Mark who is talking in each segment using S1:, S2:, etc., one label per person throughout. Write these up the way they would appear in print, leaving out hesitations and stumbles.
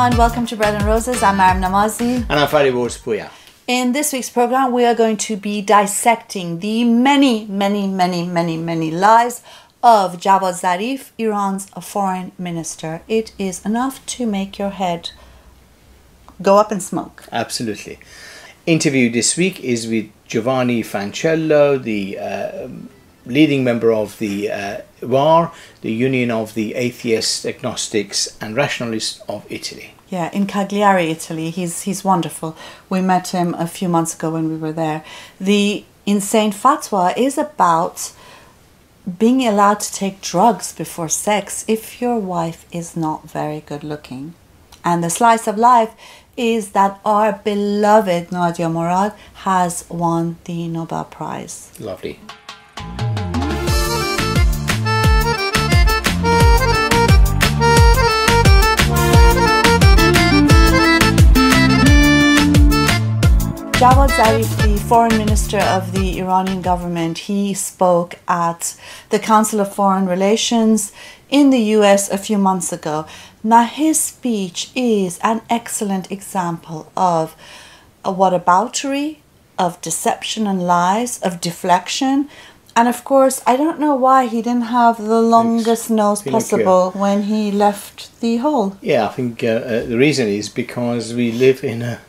S1: everyone, welcome to Bread and Roses. I'm Maryam Namazie.
S2: And I'm Fariborz Pooya.
S1: In this week's program, we are going to be dissecting the many lives of Javad Zarif, Iran's foreign minister. It is enough to make your head go up in smoke.
S2: Absolutely. Interview this week is with Giovanni Fancello, the leading member of the VAR, the Union of the Atheists, Agnostics and Rationalists of Italy.
S1: Yeah, in Cagliari, Italy. He's wonderful. We met him a few months ago when we were there. The insane fatwa is about being allowed to take drugs before sex if your wife is not very good looking. And the slice of life is that our beloved Nadia Murad has won the Nobel Prize.
S2: Lovely.
S1: Javad Zarif, the foreign minister of the Iranian government, he spoke at the Council of Foreign Relations in the US a few months ago. Now, his speech is an excellent example of whataboutery, of deception and lies, of deflection. And of course, I don't know why he didn't have the longest nose possible when he left the hall.
S2: Yeah, I think the reason is because we live in a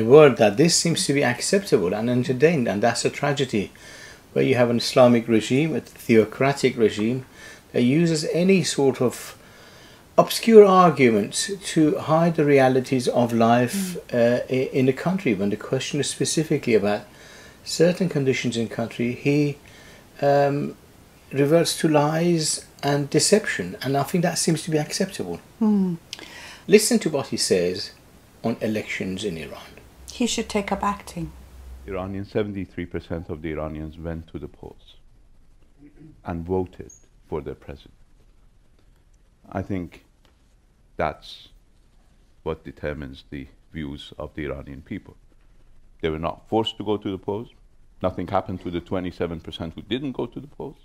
S2: world that this seems to be acceptable and entertained, and that's a tragedy, where you have an Islamic regime, a theocratic regime, that uses any sort of obscure arguments to hide the realities of life in the country. When the question is specifically about certain conditions in the country, he reverts to lies and deception, and I think that seems to be acceptable. Listen to what he says on elections in Iran.
S1: He should take up acting.
S3: 73% of the Iranians went to the polls and voted for their president. I think that's what determines the views of the Iranian people. They were not forced to go to the polls. Nothing happened to the 27% who didn't go to the polls.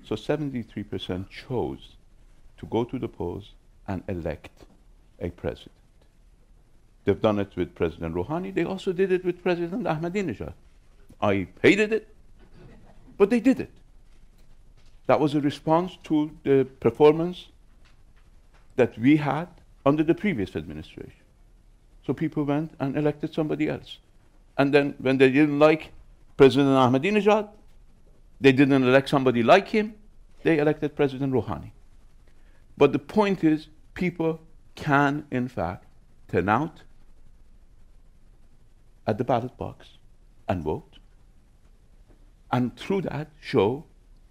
S3: So 73% chose to go to the polls and elect a president. They've done it with President Rouhani. They also did it with President Ahmadinejad. I hated it, but they did it. That was a response to the performance that we had under the previous administration. So people went and elected somebody else. And then when they didn't like President Ahmadinejad, they didn't elect somebody like him, they elected President Rouhani. But the point is, people can, in fact, turn out at the ballot box and vote, and through that show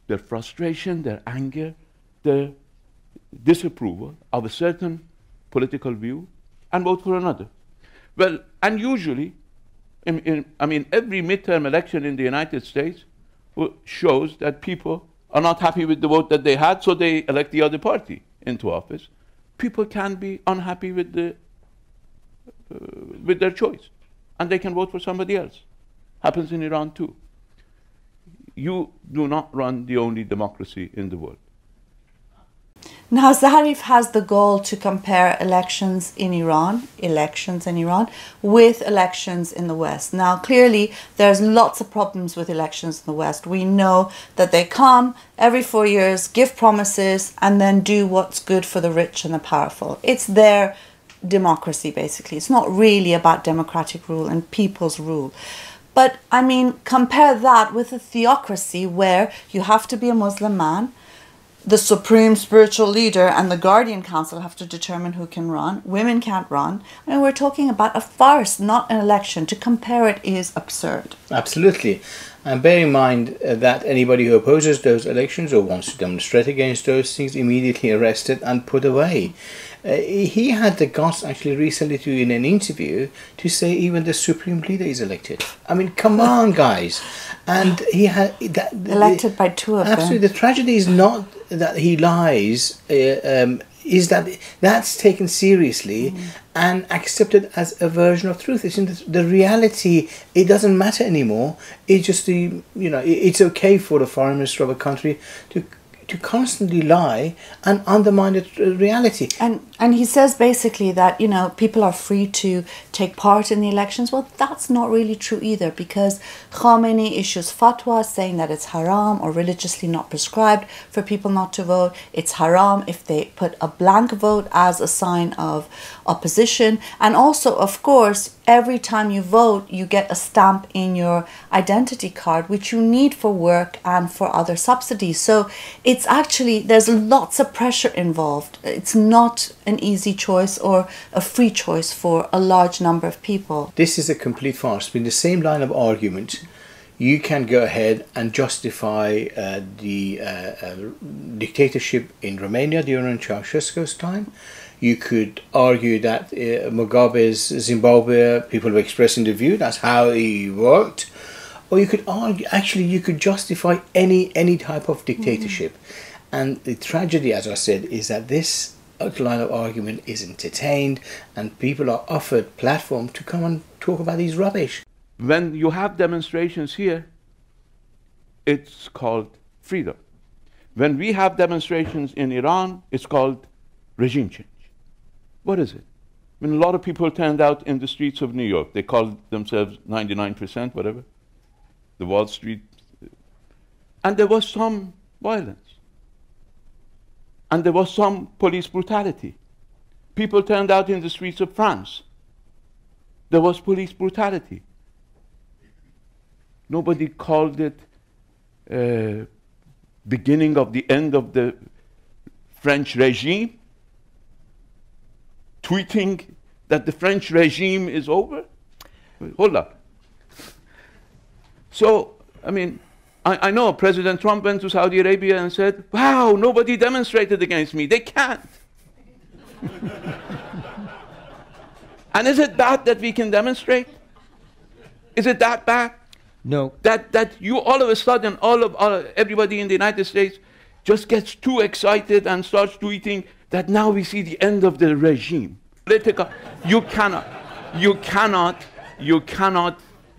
S3: their frustration, their anger, their disapproval of a certain political view, and vote for another. Well, and usually, I mean, every midterm election in the United States shows that people are not happy with the vote that they had, so they elect the other party into office. People can be unhappy with their choice, and they can vote for somebody else. Happens in Iran too. You do not run the only democracy in the world.
S1: Now, Zarif has the goal to compare elections in Iran with elections in the West. Now, clearly, there's lots of problems with elections in the West. We know that they come every 4 years, give promises, and then do what's good for the rich and the powerful. It's their democracy, basically. It's not really about democratic rule and people's rule. But, I mean, compare that with a theocracy where you have to be a Muslim man, the supreme spiritual leader and the guardian council have to determine who can run. Women can't run. I mean, we're talking about a farce, not an election. To compare it is absurd.
S2: Absolutely. And bear in mind that anybody who opposes those elections or wants to demonstrate against those things immediately arrested and put away. He had the guts actually recently to, in an interview, to say even the supreme leader is elected. I mean, come on, guys. And he had
S1: elected by two of them.
S2: Absolutely. The tragedy is not that he lies, is that that's taken seriously and accepted as a version of truth. It's in the reality. It doesn't matter anymore. It's just it's okay for the foreign minister of a country to to constantly lie and undermine the reality.
S1: And he says basically that, you know, people are free to take part in the elections. Well, that's not really true either, because Khamenei issues fatwa saying that it's haram or religiously not prescribed for people not to vote. It's haram if they put a blank vote as a sign of opposition. And also, of course, every time you vote, you get a stamp in your identity card, which you need for work and for other subsidies. So it's actually, there's lots of pressure involved. It's not an easy choice or a free choice for a large number of people.
S2: This is a complete farce. In the same line of argument, you can go ahead and justify the dictatorship in Romania during Ceausescu's time. You could argue that Mugabe's Zimbabwe, people were expressing the view, that's how he worked. Or you could argue, actually, you could justify any type of dictatorship. And the tragedy, as I said, is that this line of argument is entertained and people are offered platform to come and talk about these rubbish.
S3: When you have demonstrations here, it's called freedom. When we have demonstrations in Iran, it's called regime change. What is it? When a lot of people turned out in the streets of New York, they called themselves 99%, whatever, the Wall Street, and there was some violence. And there was some police brutality. People turned out in the streets of France. There was police brutality. Nobody called it beginning of the end of the French regime, tweeting that the French regime is over. Hold up. So, I mean, I know President Trump went to Saudi Arabia and said, wow, nobody demonstrated against me. They can't. And is it bad that we can demonstrate? Is it that bad?
S4: No.
S3: That you all of a sudden, everybody in the United States just gets too excited and starts tweeting that now we see the end of the regime. You cannot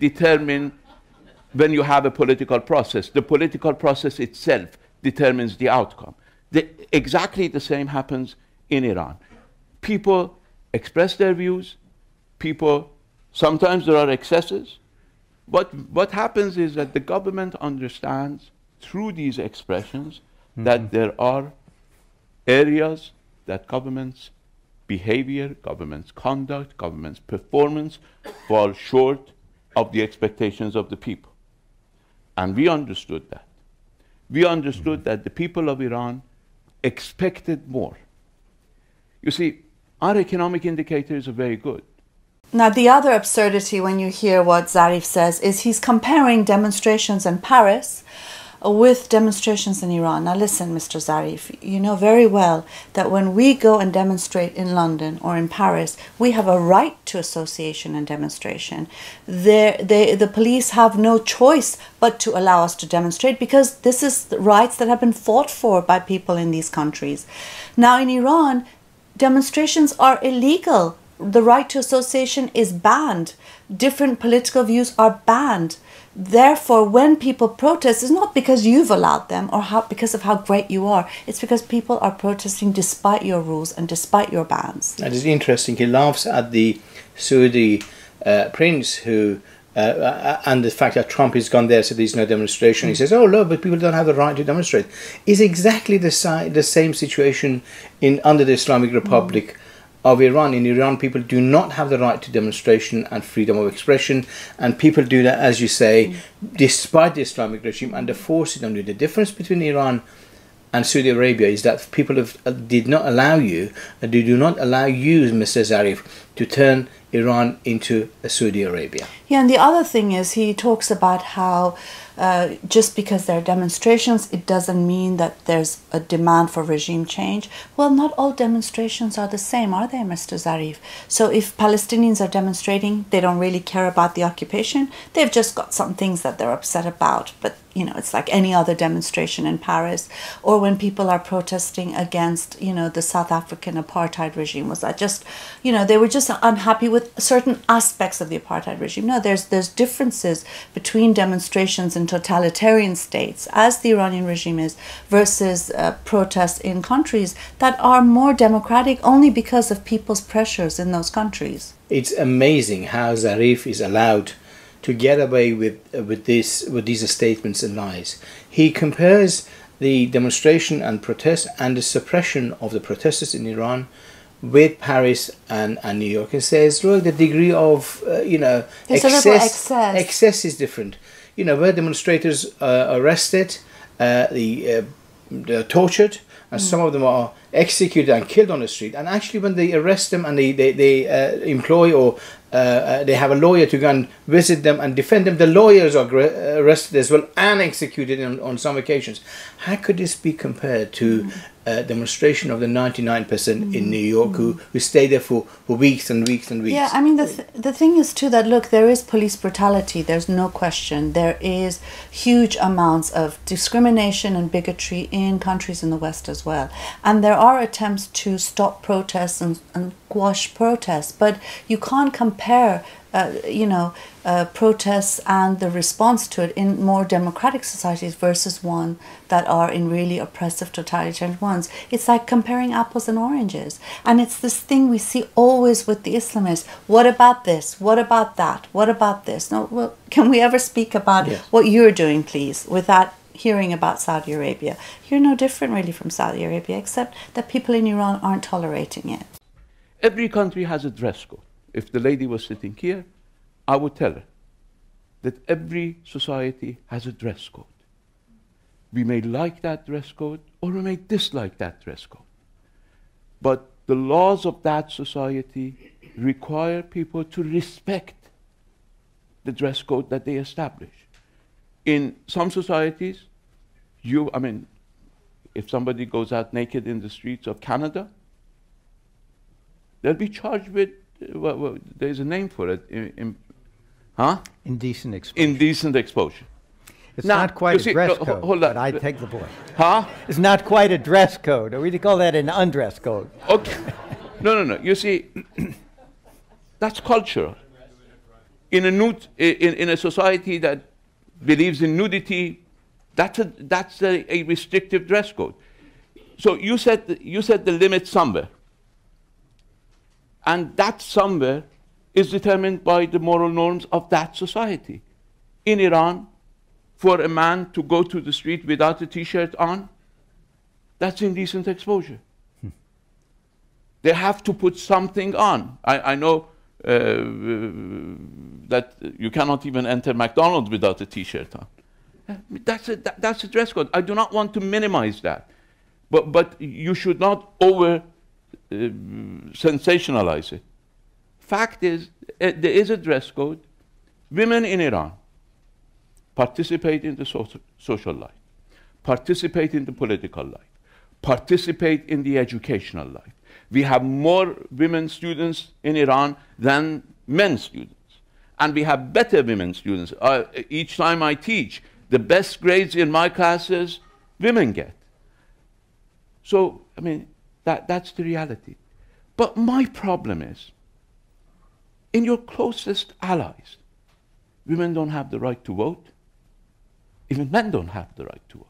S3: determine when you have a political process. The political process itself determines the outcome. Exactly the same happens in Iran. People express their views. Sometimes there are excesses. What happens is that the government understands through these expressions that there are areas that government's behavior, government's conduct, government's performance fall short of the expectations of the people. And we understood that. We understood that the people of Iran expected more. You see, our economic indicators are very good.
S1: Now, the other absurdity when you hear what Zarif says is he's comparing demonstrations in Paris with demonstrations in Iran. Now listen, Mr. Zarif, you know very well that when we go and demonstrate in London or in Paris, we have a right to association and demonstration. The police have no choice but to allow us to demonstrate, because this is the rights that have been fought for by people in these countries. Now in Iran, demonstrations are illegal. The right to association is banned. Different political views are banned. Therefore, when people protest, it's not because you've allowed them or because of how great you are. It's because people are protesting despite your rules and despite your bans.
S2: That is interesting. He laughs at the Saudi prince who, and the fact that Trump has gone there, so there's no demonstration. He says, oh, no, but people don't have the right to demonstrate. It's exactly the same situation under the Islamic Republic of Iran. In Iran, people do not have the right to demonstration and freedom of expression, and people do that, as you say, despite the Islamic regime, and they force it on you. The difference between Iran and Saudi Arabia is that people did not allow you, they do not allow you, Mr. Zarif, to turn Iran into a Saudi Arabia.
S1: Yeah, and the other thing is he talks about how just because there are demonstrations, it doesn't mean that there's a demand for regime change. Well, not all demonstrations are the same, are they, Mr. Zarif? So if Palestinians are demonstrating, they don't really care about the occupation. They've just got some things that they're upset about. But, you know, it's like any other demonstration in Paris. Or when people are protesting against, you know, the South African apartheid regime, was that just, you know, they were just unhappy with certain aspects of the apartheid regime. No, there's differences between demonstrations in in totalitarian states, as the Iranian regime is, versus protests in countries that are more democratic only because of people's pressures in those countries.
S2: It's amazing how Zarif is allowed to get away with these statements and lies. He compares the demonstration and protest and the suppression of the protesters in Iran with Paris and New York, and says, look, the degree of excess is different. Where demonstrators are arrested, they're tortured, and some of them are executed and killed on the street. And actually, when they arrest them and they employ or they have a lawyer to go and visit them and defend them, the lawyers are arrested as well and executed on some occasions. How could this be compared to a demonstration of the 99% in New York who stay there for weeks and weeks and weeks?
S1: Yeah, I mean, the thing is too that, look, there is police brutality, there's no question. There is huge amounts of discrimination and bigotry in countries in the West as well. And there are attempts to stop protests and quash protests, but you can't compare protests and the response to it in more democratic societies versus one that are in really oppressive totalitarian ones. It's like comparing apples and oranges. And it's this thing we see always with the Islamists. What about this? What about that? What about this? No, well, can we ever speak about what you're doing, please, without hearing about Saudi Arabia? You're no different really from Saudi Arabia, except that people in Iran aren't tolerating it.
S3: Every country has a dress code. If the lady was sitting here, I would tell her that every society has a dress code. We may like that dress code or we may dislike that dress code. But the laws of that society require people to respect the dress code that they establish. In some societies, if somebody goes out naked in the streets of Canada, they'll be charged with, there's a name for it,
S4: Indecent exposure.
S3: Indecent exposure.
S4: It's not quite a dress code,
S3: hold on.
S4: but I take the point.
S3: It's
S4: not quite a dress code. We call that an undress code.
S3: Okay. No. You see, that's cultural. In a society that believes in nudity, that's a restrictive dress code. So you set the limit somewhere. And that somewhere is determined by the moral norms of that society. In Iran, for a man to go to the street without a t-shirt on, that's indecent exposure. They have to put something on. I know that you cannot even enter McDonald's without a t-shirt on. That's a dress code. I do not want to minimize that. But you should not sensationalize it. Fact is, there is a dress code. Women in Iran participate in the social life, participate in the political life, participate in the educational life. We have more women students in Iran than men students. And we have better women students. Each time I teach, the best grades in my classes, women get. So, that's the reality. But my problem is, in your closest allies, women don't have the right to vote. Even men don't have the right to vote.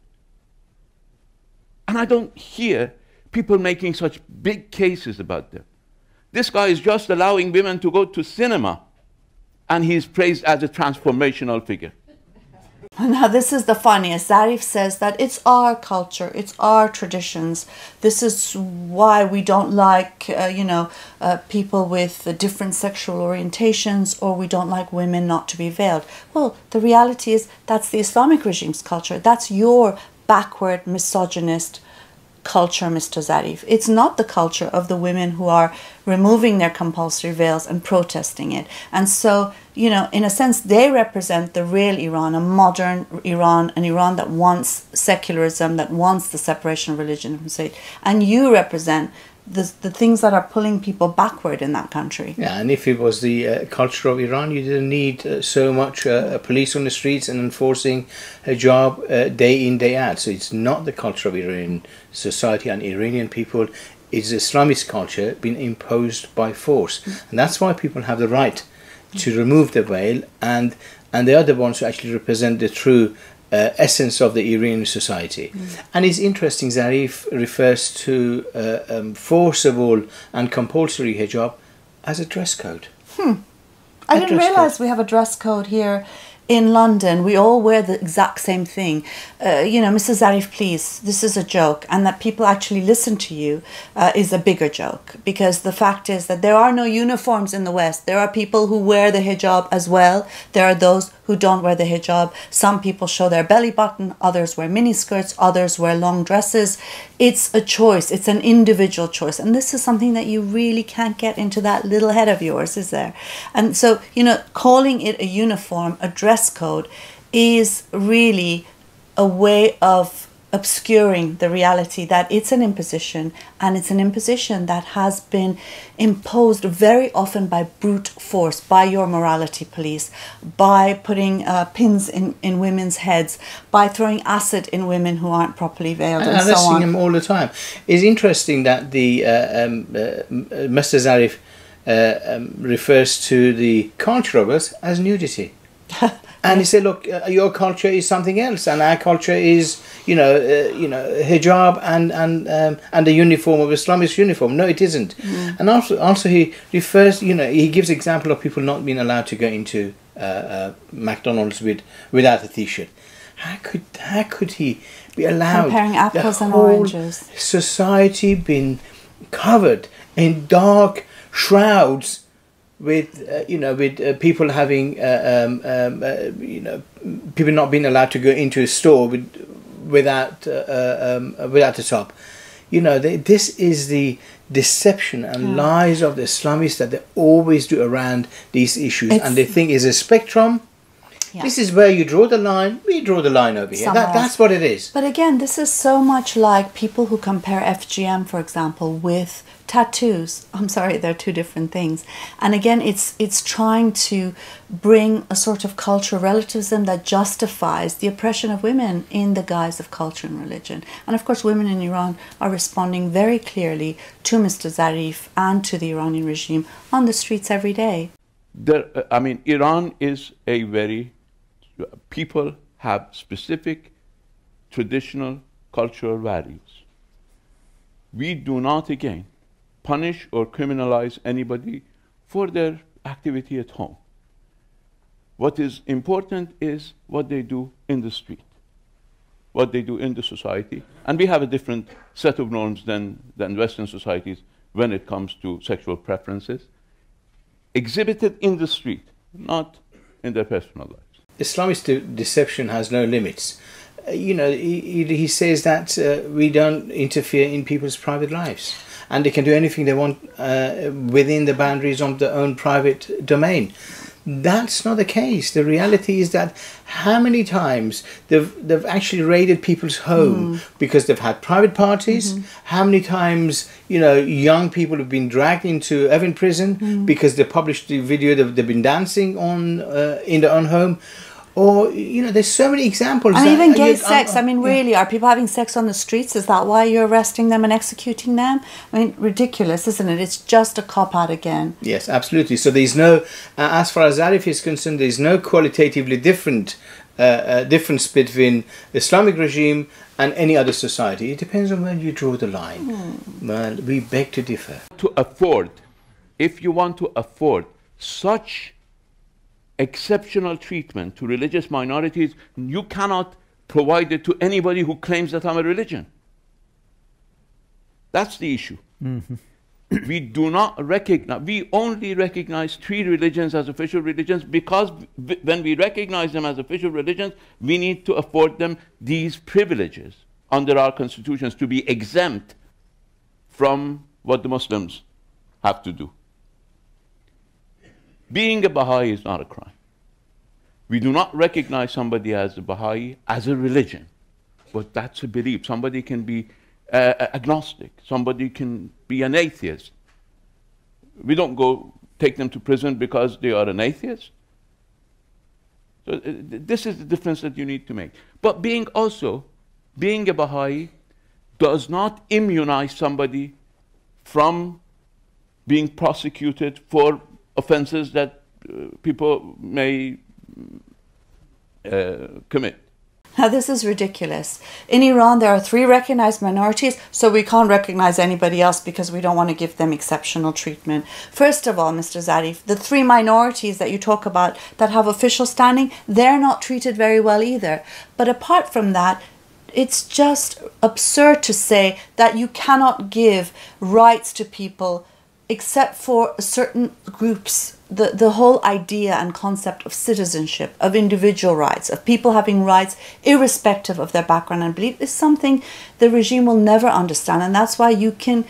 S3: And I don't hear people making such big cases about them. This guy is just allowing women to go to cinema, and he's praised as a transformational figure.
S1: Now, this is the funniest. Zarif says that it's our culture, it's our traditions. This is why we don't like, people with different sexual orientations, or we don't like women not to be veiled. Well, the reality is that's the Islamic regime's culture. That's your backward, misogynist culture, Mr. Zarif. It's not the culture of the women who are removing their compulsory veils and protesting it. And so, in a sense, they represent the real Iran, a modern Iran, an Iran that wants secularism, that wants the separation of religion from state. And you represent the things that are pulling people backward in that country.
S2: Yeah, and if it was the culture of Iran, you didn't need so much police on the streets and enforcing hijab day in, day out. So it's not the culture of Iranian society and Iranian people. It's Islamist culture being imposed by force. And that's why people have the right to remove the veil, and they are the ones who actually represent the true essence of the Iranian society. And it's interesting, Zarif refers to forcible and compulsory hijab as a dress code.
S1: I didn't realize we have a dress code here in London. We all wear the exact same thing. You know, Mrs. Zarif, please, this is a joke. And that people actually listen to you is a bigger joke. Because the fact is that there are no uniforms in the West. There are people who wear the hijab as well. There are those who don't wear the hijab. Some people show their belly button. Others wear miniskirts. Others wear long dresses. It's a choice. It's an individual choice. And this is something that you really can't get into that little head of yours, is there? And so, you know, calling it a uniform, a dress code, is really a way of obscuring the reality that it's an imposition, and it's an imposition that has been imposed very often by brute force, by your morality police, by putting pins in women's heads, by throwing acid in women who aren't properly veiled, and so
S2: arresting
S1: on.
S2: them all the time. It's interesting that the Mr. Zarif refers to the culture of us as nudity. And he said, look, your culture is something else, and our culture is, hijab and the uniform of Islamist uniform. No, it isn't. And also he refers, he gives example of people not being allowed to go into McDonald's without a t-shirt. How could he be allowed?
S1: Comparing apples and
S2: whole
S1: oranges.
S2: Society being covered in dark shrouds, with people having people not being allowed to go into a store without a top. This is the deception and lies of the Islamists that they always do around these issues, and they think is a spectrum. This is where you draw the line. We draw the line over here. That's what it is.
S1: But again, this is so much like people who compare FGM, for example, with tattoos. I'm sorry, they're two different things. And again, it's trying to bring a sort of cultural relativism that justifies the oppression of women in the guise of culture and religion. And of course, women in Iran are responding very clearly to Mr. Zarif and to the Iranian regime on the streets every day.
S3: Iran is a very... People have specific traditional cultural values. We do not, again, punish or criminalize anybody for their activity at home. What is important is what they do in the street, what they do in the society. And we have a different set of norms than Western societies when it comes to sexual preferences, exhibited in the street, not in their personal lives.
S2: Islamist deception has no limits. He says that we don't interfere in people's private lives, and they can do anything they want within the boundaries of their own private domain. That's not the case. The reality is that how many times they've actually raided people's home because they've had private parties. How many times young people have been dragged into Evin prison because they published the video they've been dancing on in their own home. Or, there's so many examples.
S1: And even gay sex. Really, are people having sex on the streets? Is that why you're arresting them and executing them? Ridiculous, isn't it? It's just a cop-out again.
S2: Yes, absolutely. So there's no, as far as Zarif is concerned, there's no qualitatively difference between Islamic regime and any other society. It depends on where you draw the line. Well, we beg to differ.
S3: If you want to afford such exceptional treatment to religious minorities, you cannot provide it to anybody who claims that I'm a religion. That's the issue. We do not recognize, we only recognize 3 religions as official religions because when we recognize them as official religions, we need to afford them these privileges under our constitutions to be exempt from what the Muslims have to do. Being a Baha'i is not a crime. We do not recognize somebody as a Baha'i as a religion, but that's a belief. Somebody can be agnostic. Somebody can be an atheist. We don't go take them to prison because they are an atheist. So this is the difference that you need to make. But being a Baha'i does not immunize somebody from being prosecuted for offenses that people may commit.
S1: Now, this is ridiculous. In Iran, there are 3 recognized minorities, so we can't recognize anybody else because we don't want to give them exceptional treatment. First of all, Mr. Zarif, the 3 minorities that you talk about that have official standing, they're not treated very well either. But apart from that, it's just absurd to say that you cannot give rights to people except for certain groups. The whole idea and concept of citizenship, of individual rights, of people having rights irrespective of their background and belief is something the regime will never understand. And that's why you can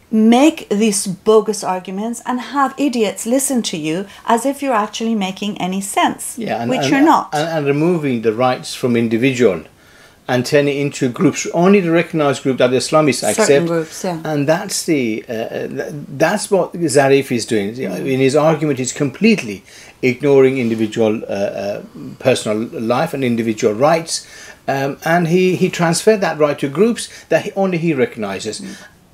S1: make these bogus arguments and have idiots listen to you as if you're actually making any sense, which you're not.
S2: And removing the rights from individual and turn it into groups, only the recognized group that the Islamists accept.
S1: Certain groups, yeah.
S2: And that's that's what Zarif is doing. In his argument, he's completely ignoring individual personal life and individual rights. And he transferred that right to groups that only he recognizes.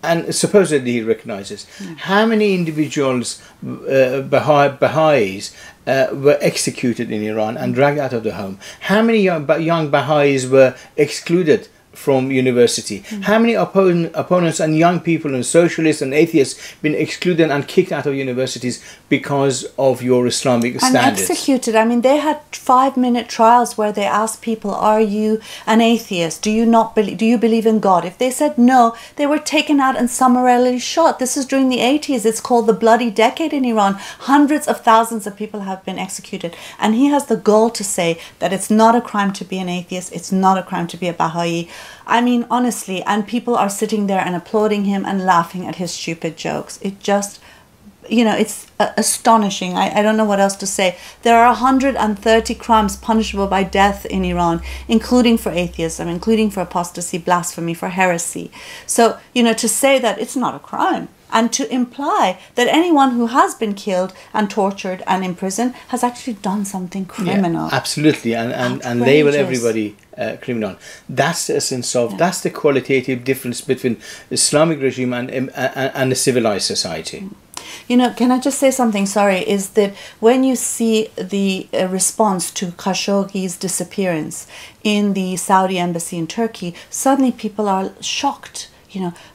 S2: And supposedly he recognizes. How many individuals, Baha'is, were executed in Iran and dragged out of the home? How many young Baha'is were excluded from university? How many opponents and young people and socialists and atheists been excluded and kicked out of universities because of your Islamic standards?
S1: And executed. I mean, they had 5-minute trials where they asked people, are you an atheist? Do you believe in God? If they said no, they were taken out and summarily shot. This is during the 80s. It's called the Bloody Decade in Iran. Hundreds of thousands of people have been executed. And he has the gall to say that it's not a crime to be an atheist. It's not a crime to be a Baha'i. I mean, honestly, and people are sitting there and applauding him and laughing at his stupid jokes. It just, it's astonishing. I don't know what else to say. There are 130 crimes punishable by death in Iran, including for atheism, including for apostasy, blasphemy, for heresy. So, to say that it's not a crime and to imply that anyone who has been killed and tortured and imprisoned has actually done something criminal.
S2: Yeah, absolutely, and label everybody criminal. That's the essence of, that's the qualitative difference between Islamic regime and a civilized society.
S1: Can I just say something, sorry, is that when you see the response to Khashoggi's disappearance in the Saudi embassy in Turkey, suddenly people are shocked.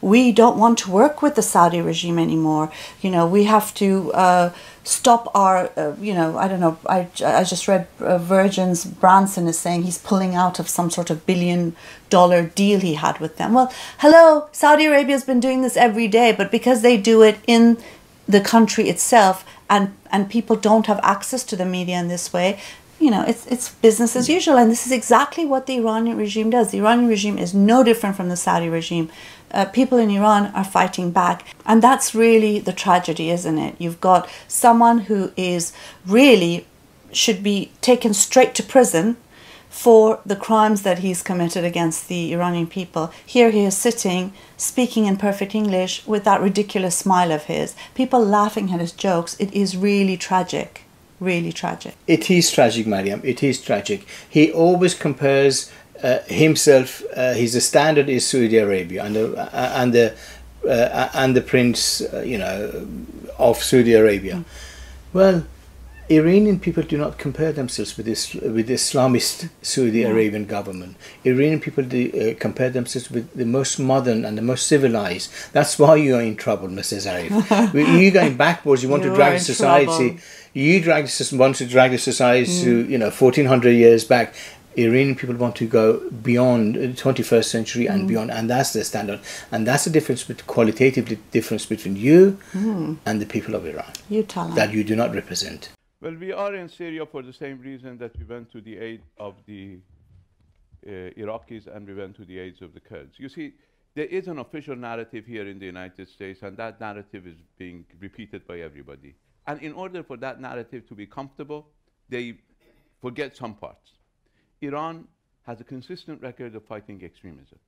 S1: We don't want to work with the Saudi regime anymore. We have to stop our, I don't know, I just read Virgin's Branson is saying he's pulling out of some sort of $1 billion deal he had with them. Well, hello, Saudi Arabia's been doing this every day, but because they do it in the country itself and people don't have access to the media in this way, it's business as usual. And this is exactly what the Iranian regime does. The Iranian regime is no different from the Saudi regime. People in Iran are fighting back. And that's really the tragedy, isn't it? You've got someone who is really should be taken straight to prison for the crimes that he's committed against the Iranian people. Here he is sitting, speaking in perfect English with that ridiculous smile of his. People laughing at his jokes. It is really tragic. Really tragic.
S2: It is tragic, Maryam. It is tragic. He always compares himself. His standard is Saudi Arabia and the prince, of Saudi Arabia. Well, Iranian people do not compare themselves with the Islamist Saudi Arabian government. Iranian people compare themselves with the most modern and the most civilized. That's why you are in trouble, Mr. Zarif. You're going backwards. You want to drag society. You want to drag the society to 1400 years back. Iranian people want to go beyond the 21st century and beyond, and that's the standard. And that's the difference, qualitative difference between you and the people of Iran.
S1: You tell them.
S2: That you do not represent.
S3: Well, we are in Syria for the same reason that we went to the aid of the Iraqis and we went to the aid of the Kurds. You see, there is an official narrative here in the United States, and that narrative is being repeated by everybody. And in order for that narrative to be comfortable, they forget some parts. Iran has a consistent record of fighting extremism.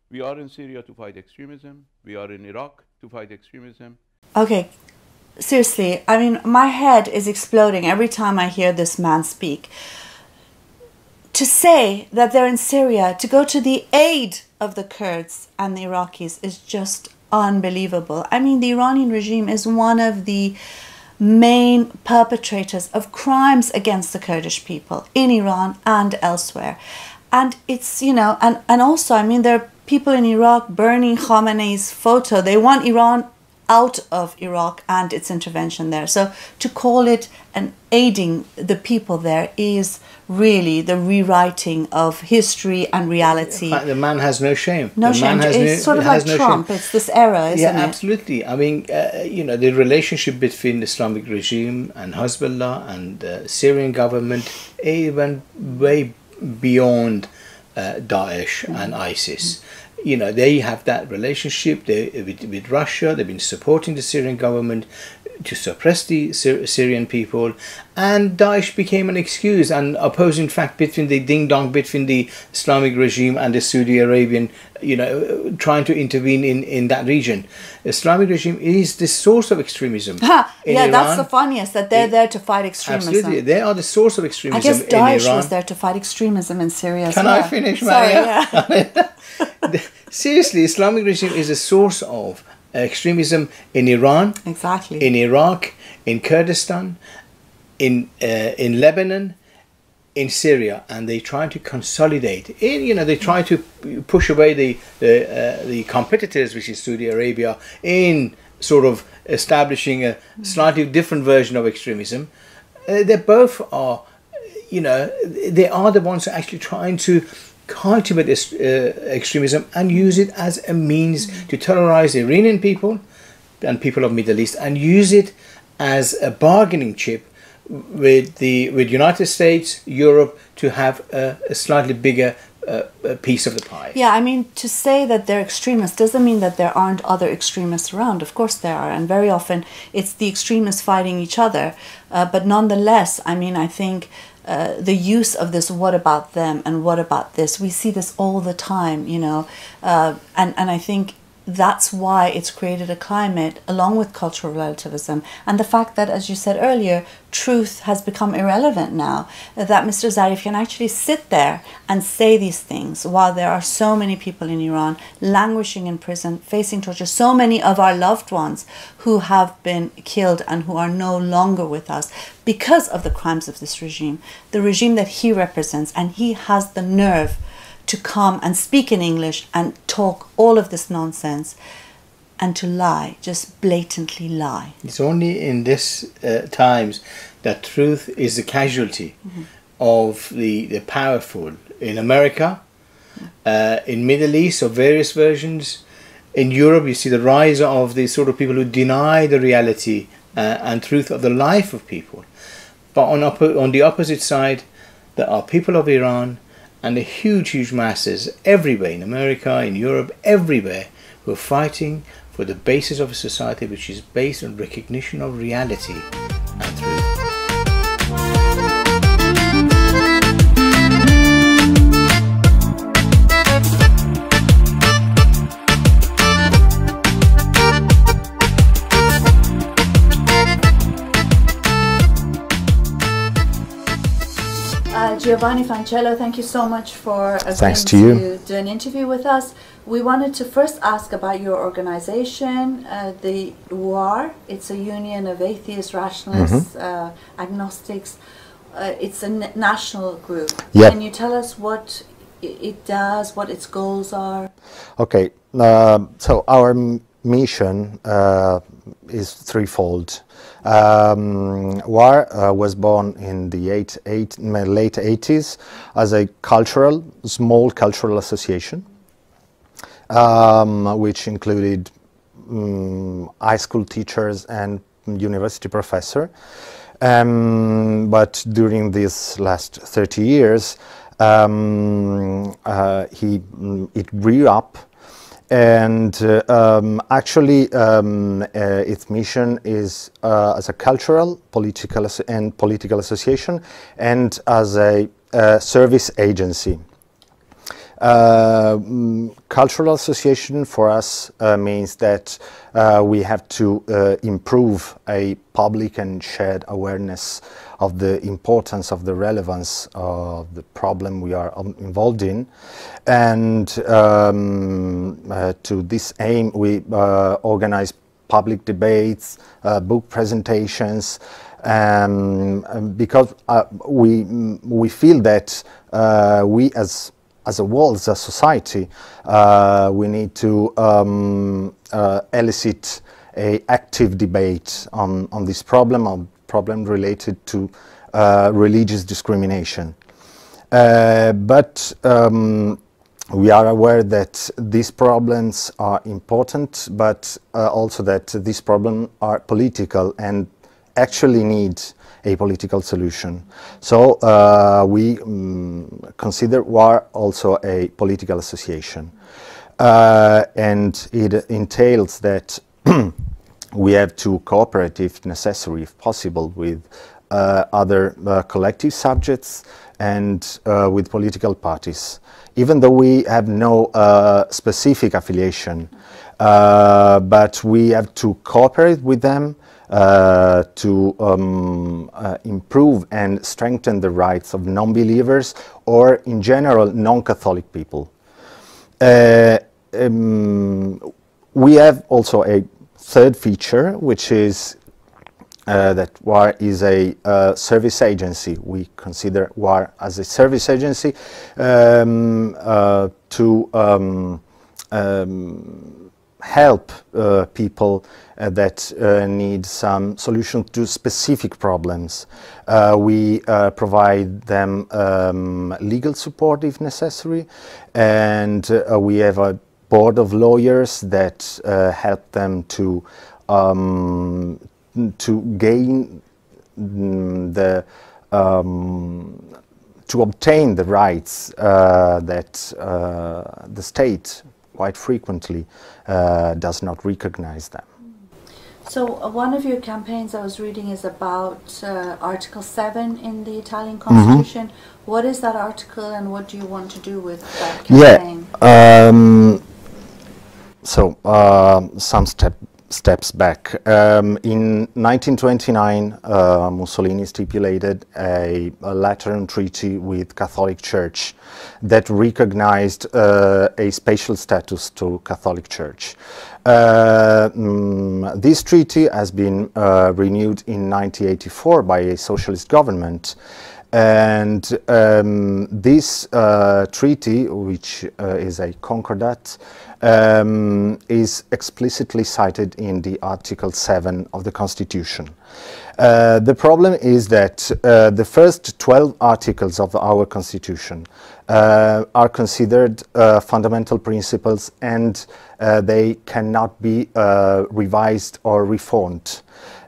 S3: We are in Syria to fight extremism. We are in Iraq to fight extremism.
S1: Okay, seriously, I mean, my head is exploding every time I hear this man speak. To say that they're in Syria to go to the aid of the Kurds and the Iraqis is just unbelievable. I mean, the Iranian regime is one of the main perpetrators of crimes against the Kurdish people in Iran and elsewhere. And it's, you know, and also, I mean, there are people in Iraq burning Khamenei's photo. They want Iran out of Iraq and its intervention there. So to call it an aiding the people there is really the rewriting of history and reality.
S2: The man has no shame.
S1: No
S2: the
S1: shame. It's sort of like Trump. It's this era, isn't it?
S2: Yeah, absolutely. I mean, you know, the relationship between the Islamic regime and Hezbollah and the Syrian government even way beyond Daesh and ISIS. You know, they have that relationship with Russia. They've been supporting the Syrian government to suppress the Syrian people, and Daesh became an excuse and opposing fact between the ding-dong between the Islamic regime and the Saudi Arabian, you know, trying to intervene in that region. The Islamic regime is the source of extremism.
S1: Yeah,
S2: Iran.
S1: That's the funniest, that they're there to fight extremism.
S2: Absolutely, they are the source of extremism.
S1: I guess
S2: in
S1: Daesh
S2: Iran.
S1: was there to fight extremism in Syria as
S2: Can
S1: well.
S2: I finish,
S1: Sorry,
S2: Maryam?
S1: yeah.
S2: Seriously, Islamic regime is a source of extremism in Iran,
S1: Exactly.
S2: in Iraq, in Kurdistan, in Lebanon, in Syria, and they try to consolidate. You know, they try to push away the competitors, which is Saudi Arabia, in sort of establishing a slightly different version of extremism. They both are, you know, they are the ones actually trying to cultivate this extremism and use it as a means to terrorize Iranian people and people of Middle East, and use it as a bargaining chip with United States, Europe, to have a slightly bigger piece of the pie.
S1: Yeah, I mean, to say that they're extremists doesn't mean that there aren't other extremists around. Of course there are, and very often it's the extremists fighting each other. But nonetheless, I mean, I think the use of this "what about them" and "what about this," we see this all the time, you know, and I think that's why it's created a climate, along with cultural relativism and the fact that, as you said earlier, truth has become irrelevant now, that Mr. Zarif can actually sit there and say these things while there are so many people in Iran languishing in prison, facing torture, so many of our loved ones who have been killed and who are no longer with us because of the crimes of this regime, the regime that he represents. And he has the nerve to come and speak in English and talk all of this nonsense and to lie, just blatantly lie.
S2: It's only in this times that truth is the casualty of the powerful. In America, in Middle East, of various versions. In Europe, you see the rise of the sort of people who deny the reality and truth of the life of people. But on the opposite side, there are people of Iran and the huge masses everywhere, in America, in Europe, everywhere, who are fighting for the basis of a society which is based on recognition of reality and truth.
S1: Giovanni Fancello, thank you so much for agreeing to do an interview with us. We wanted to first ask about your organization, the UAR. It's a union of atheists, rationalists, agnostics. It's a national group.
S5: Yep.
S1: Can you tell us what it does, what its goals are?
S5: Okay, so our mission is threefold. WAR was born in the late 80s as a small cultural association, which included high school teachers and university professors. But during these last 30 years, it grew up. And actually, its mission is as a cultural, political association, and as a service agency. Cultural association for us means that we have to improve a public and shared awareness of the importance of the relevance of the problem we are involved in, and to this aim we organize public debates, book presentations, because we feel that we as a world, as a society, we need to elicit an active debate on this problem related to religious discrimination. But we are aware that these problems are important, but also that these problems are political and actually need a political solution. So we consider WAR also a political association. And it entails that we have to cooperate, if necessary, if possible, with other collective subjects and with political parties. Even though we have no specific affiliation, but we have to cooperate with them to improve and strengthen the rights of non-believers or, in general, non-Catholic people. We have also a third feature, which is that WAR is a service agency. We consider WAR as a service agency to help people that need some solution to specific problems. We provide them legal support if necessary, and we have a board of lawyers that help them to gain the to obtain the rights that the state quite frequently does not recognize them.
S1: So one of your campaigns I was reading is about Article 7 in the Italian Constitution. What is that article and what do you want to do with that campaign?
S5: Yeah, so some steps back. In 1929, Mussolini stipulated a Lateran treaty with Catholic Church that recognized a special status to Catholic Church. This treaty has been renewed in 1984 by a socialist government, and this treaty, which is a concordat, is explicitly cited in the Article 7 of the Constitution. The problem is that the first 12 articles of our Constitution are considered fundamental principles, and they cannot be revised or reformed.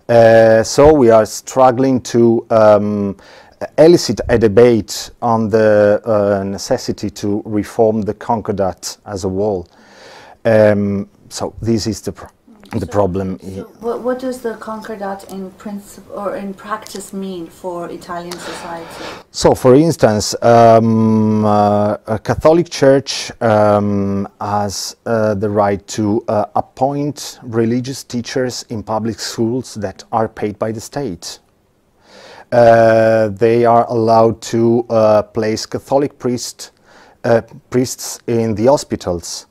S5: So we are struggling to elicit a debate on the necessity to reform the concordat as a whole. So this is the problem.
S1: So what does the concordat in principle or in practice mean for Italian society?
S5: So, for instance, a Catholic Church has the right to appoint religious teachers in public schools that are paid by the state. They are allowed to place Catholic priests in the hospitals.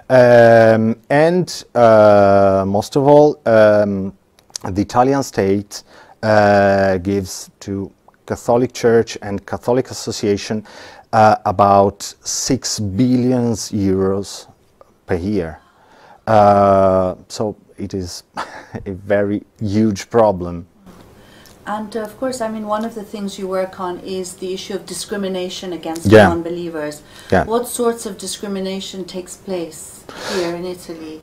S5: And most of all, the Italian state gives to Catholic Church and Catholic Association about 6 billion euros per year. So it is a very huge problem.
S1: And of course, I mean, one of the things you work on is the issue of discrimination against non-believers. Yeah. What sorts of discrimination takes place here in Italy?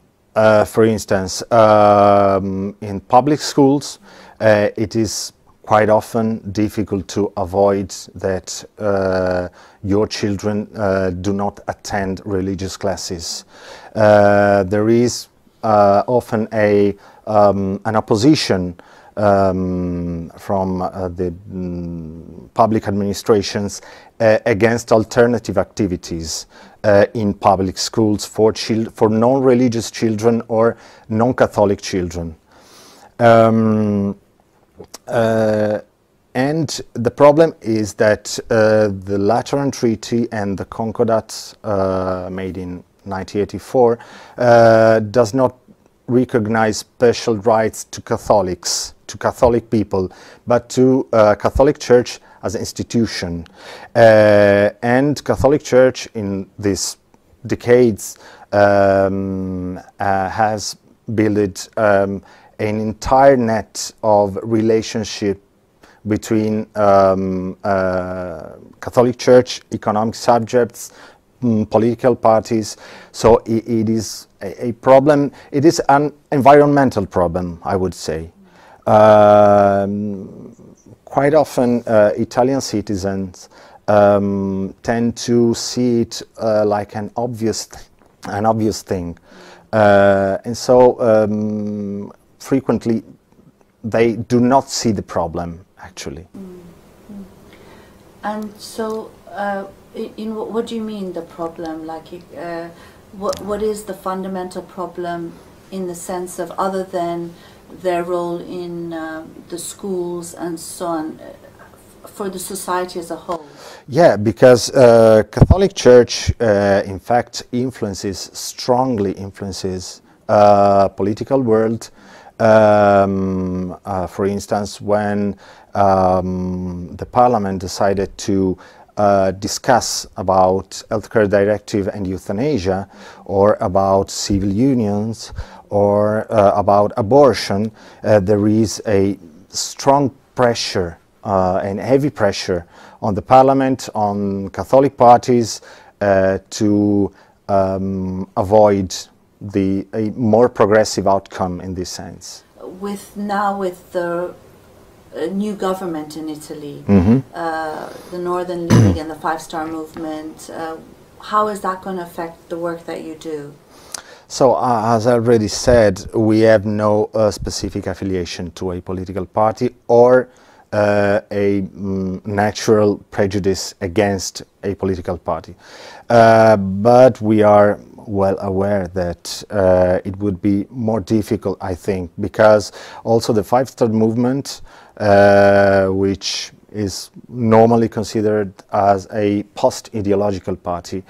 S5: For instance, in public schools, it is quite often difficult to avoid that your children do not attend religious classes. There is often an opposition from the public administrations against alternative activities in public schools for non-religious children or non-Catholic children. And the problem is that the Lateran Treaty and the Concordat made in 1984 does not recognize special rights to Catholics, to Catholic people, but to Catholic Church as an institution. And Catholic Church in these decades has built an entire net of relationship between Catholic Church, economic subjects, political parties. So it is a problem. It is an environmental problem, I would say. Quite often Italian citizens tend to see it like an obvious thing, and so frequently they do not see the problem actually.
S1: And so, what do you mean the problem? Like, what is the fundamental problem in the sense of, other than their role in the schools and so on, for the society as a whole?
S5: Yeah, because Catholic Church, in fact, strongly influences political world. For instance, when the Parliament decided to discuss about healthcare directive and euthanasia, or about civil unions, or about abortion, there is a strong pressure and heavy pressure on the Parliament, on Catholic parties, to avoid a more progressive outcome in this sense. With
S1: the new government in Italy, the Northern League and the Five Star Movement, how is that going to affect the work that you do?
S5: So, as I already said, we have no specific affiliation to a political party or a natural prejudice against a political party. But we are well aware that it would be more difficult, I think, because also the Five Star Movement, which is normally considered as a post-ideological party,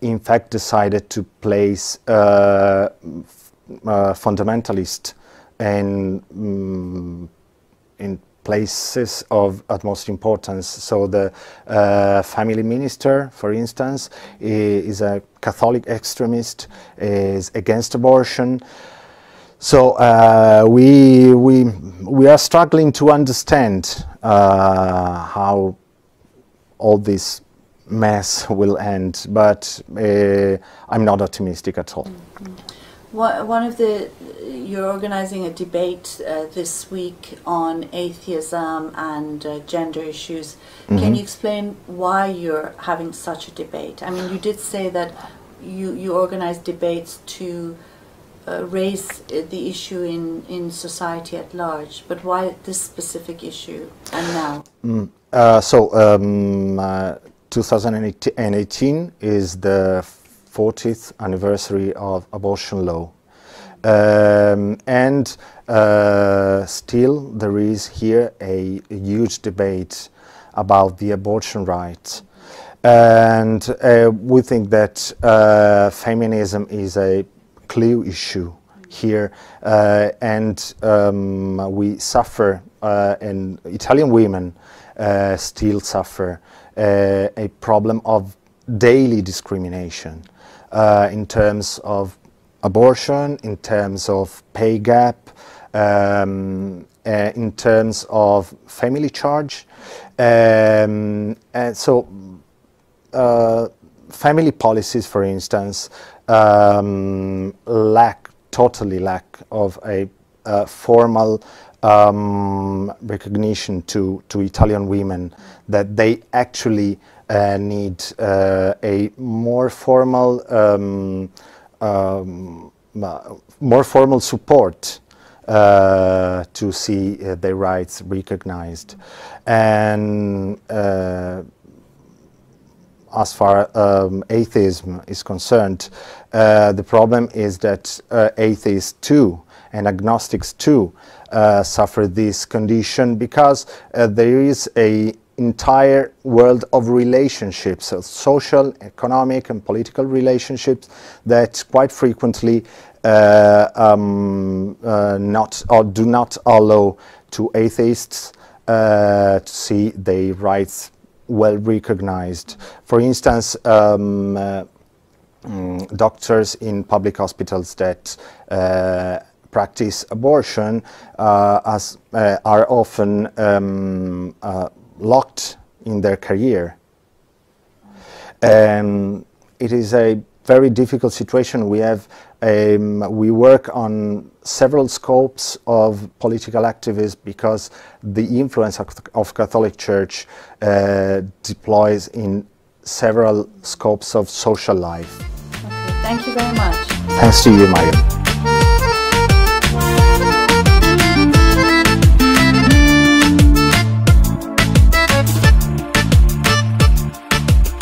S5: in fact decided to place fundamentalists in places of utmost importance. So the family minister, for instance, is a Catholic extremist, is against abortion. So we are struggling to understand how all this mess will end, but I'm not optimistic at all.
S1: You're organizing a debate this week on atheism and gender issues. Can you explain why you're having such a debate? I mean, you did say that you organize debates to raise the issue in society at large, but why this specific issue and now?
S5: 2018 is the 40th anniversary of abortion law, and still there is here a huge debate about the abortion rights, and we think that feminism is a clue issue here, and we suffer, and Italian women still suffer a problem of daily discrimination in terms of abortion, in terms of pay gap, in terms of family charge, and so family policies, for instance, totally lack of a formal recognition to Italian women that they actually need a more formal support to see their rights recognized. And as far atheism is concerned, the problem is that atheists too and agnostics too suffer this condition, because there is an entire world of relationships, so social, economic and political relationships, that quite frequently not or do not allow to atheists to see their rights well recognized. For instance, doctors in public hospitals that practice abortion are often locked in their career. It is a very difficult situation. We work on several scopes of political activism because the influence of Catholic Church deploys in several scopes of social life.
S1: Okay, thank you very much.
S5: Thanks to you, Maryam.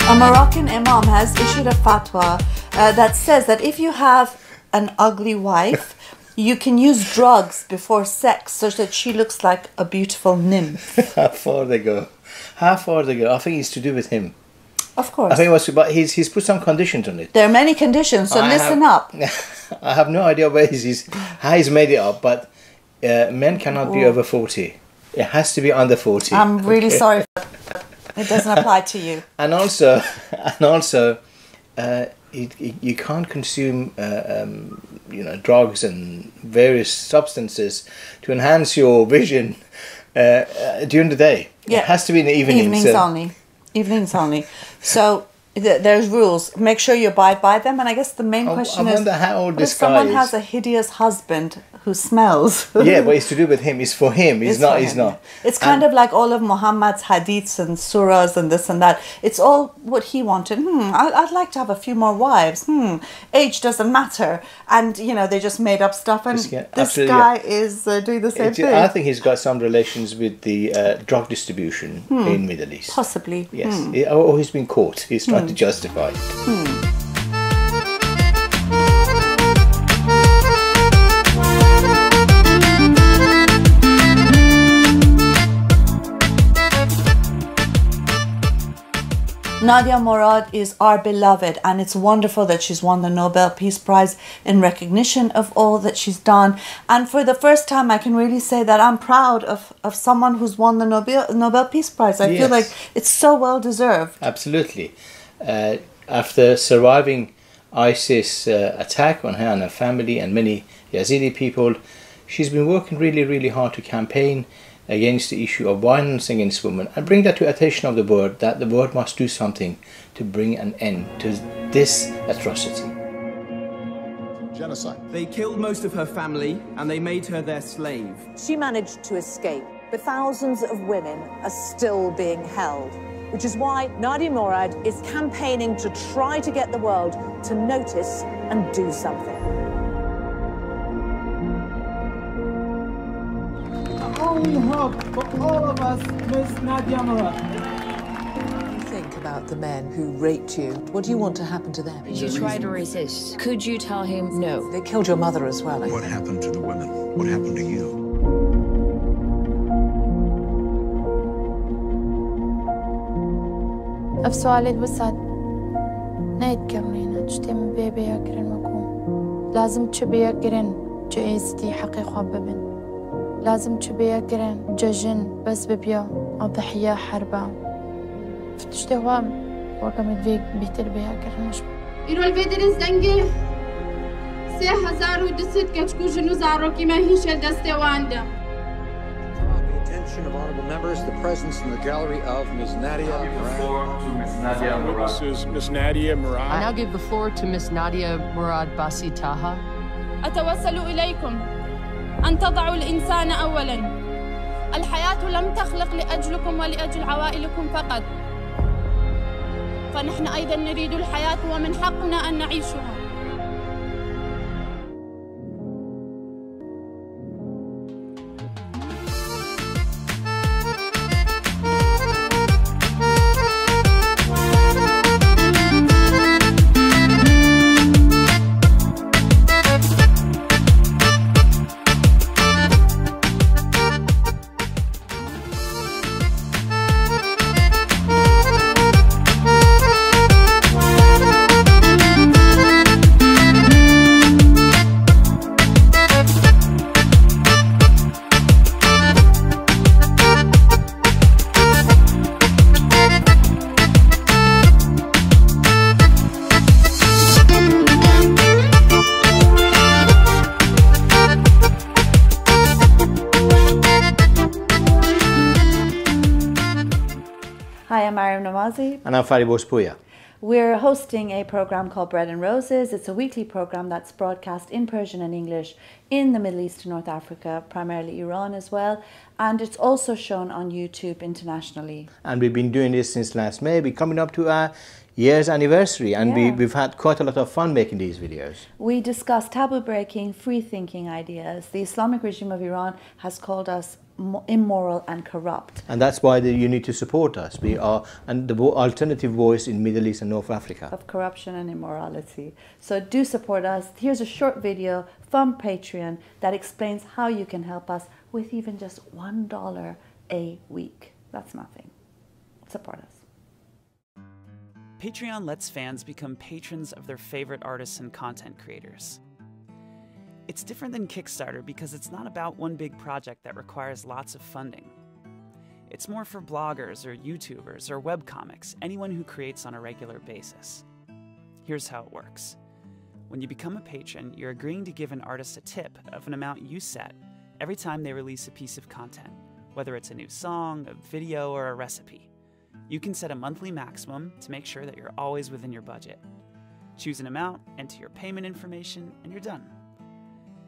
S1: A Moroccan imam has issued a fatwa that says that if you have an ugly wife, you can use drugs before sex so that she looks like a beautiful nymph.
S2: How far they go? How far they go? I think it's to do with him.
S1: Of course.
S2: I think it was, but he's put some conditions on it.
S1: There are many conditions, so listen up.
S2: I have no idea how he's made it up, but men cannot be over 40. It has to be under 40.
S1: I'm really sorry. It doesn't apply to you.
S2: And also, you can't consume, drugs and various substances to enhance your vision during the day. Yeah. It has to be in the evening.
S1: Evenings only. So there's rules. Make sure you abide by them. And I guess the main question is,
S2: I wonder how old this
S1: if
S2: guy
S1: someone
S2: is.
S1: has a hideous husband who smells.
S2: Yeah, but it's to do with him. It's for him. He's not.
S1: It's kind of like all of Muhammad's hadiths and surahs and this and that. It's all what he wanted. I'd like to have a few more wives. Age doesn't matter. And, they just made up stuff. And this guy is doing the same thing.
S2: I think he's got some relations with the drug distribution in Middle East.
S1: Possibly.
S2: Yes. Or he's been caught. He's trying to justify it.
S1: Nadia Murad is our beloved, and it's wonderful that she's won the Nobel Peace Prize in recognition of all that she's done. And for the first time, I can really say that I'm proud of someone who's won the Nobel Peace Prize. I feel like it's so well deserved.
S2: Absolutely. After surviving ISIS attack on her and her family and many Yazidi people, she's been working really, really hard to campaign against the issue of violence against women and bring that to attention of the world, that the world must do something to bring an end to this atrocity.
S6: Genocide. They killed most of her family and they made her their slave.
S7: She managed to escape, but thousands of women are still being held, which is why Nadia Murad is campaigning to try to get the world to notice and do something.
S8: Only hope for all of us, Miss Nadia Murad.
S7: What do you think about the men who raped you? What do you want to happen to them?
S9: Did you try to resist? Could you tell him no?
S7: They killed your mother as well.
S10: What happened to the women? What happened to you?
S11: أفسوالي الوساد نايت كرنينا جتم بيبي يكرن مكون لازم تشبي يكرن جايزتي حقيقة ببن لازم تشبي يكرن جاجن بس ببيا الضحية حربا فتشتهوام وكم تفيق بيتر بيا كرن مش
S12: إيرو الفيدرز دنجي 3000 كتشكو جنو زاروكي ما هيش الدستي واندا.
S13: Of honorable members, the presence in the gallery of Ms. Nadia Murad.
S14: Witnesses, Ms. Nadia Murad.
S15: I now give the floor to Ms. Nadia Murad Basi Taha.
S12: أتوسل إليكم أن تضعوا الإنسان أولاً. الحياة لم تخلق لأجلكم ولأجل عوائلكم فقط. فنحن أيضاً نريد الحياة ومن حقنا أن نعيشها.
S1: Hi, I'm Maryam Namazie.
S2: And I'm Fariborz Pooya.
S1: We're hosting a program called Bread and Roses. It's a weekly program that's broadcast in Persian and English in the Middle East and North Africa, primarily Iran as well. And it's also shown on YouTube internationally.
S2: And we've been doing this since last May. We're coming up to our year's anniversary, and we've had quite a lot of fun making these videos.
S1: We discuss taboo-breaking, free-thinking ideas. The Islamic regime of Iran has called us immoral and corrupt.
S2: And that's why you need to support us. We are the alternative voice in Middle East and North Africa.
S1: Of corruption and immorality. So do support us. Here's a short video from Patreon that explains how you can help us with even just $1 a week. That's nothing. Support us.
S16: Patreon lets fans become patrons of their favorite artists and content creators. It's different than Kickstarter because it's not about one big project that requires lots of funding. It's more for bloggers or YouTubers or webcomics, anyone who creates on a regular basis. Here's how it works. When you become a patron, you're agreeing to give an artist a tip of an amount you set every time they release a piece of content, whether it's a new song, a video, or a recipe. You can set a monthly maximum to make sure that you're always within your budget. Choose an amount, enter your payment information, and you're done.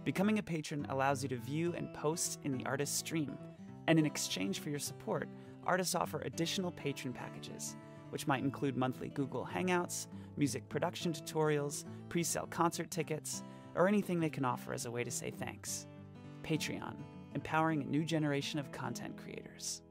S16: Becoming a patron allows you to view and post in the artist's stream, and in exchange for your support, artists offer additional patron packages, which might include monthly Google Hangouts, music production tutorials, pre-sale concert tickets, or anything they can offer as a way to say thanks. Patreon, empowering a new generation of content creators.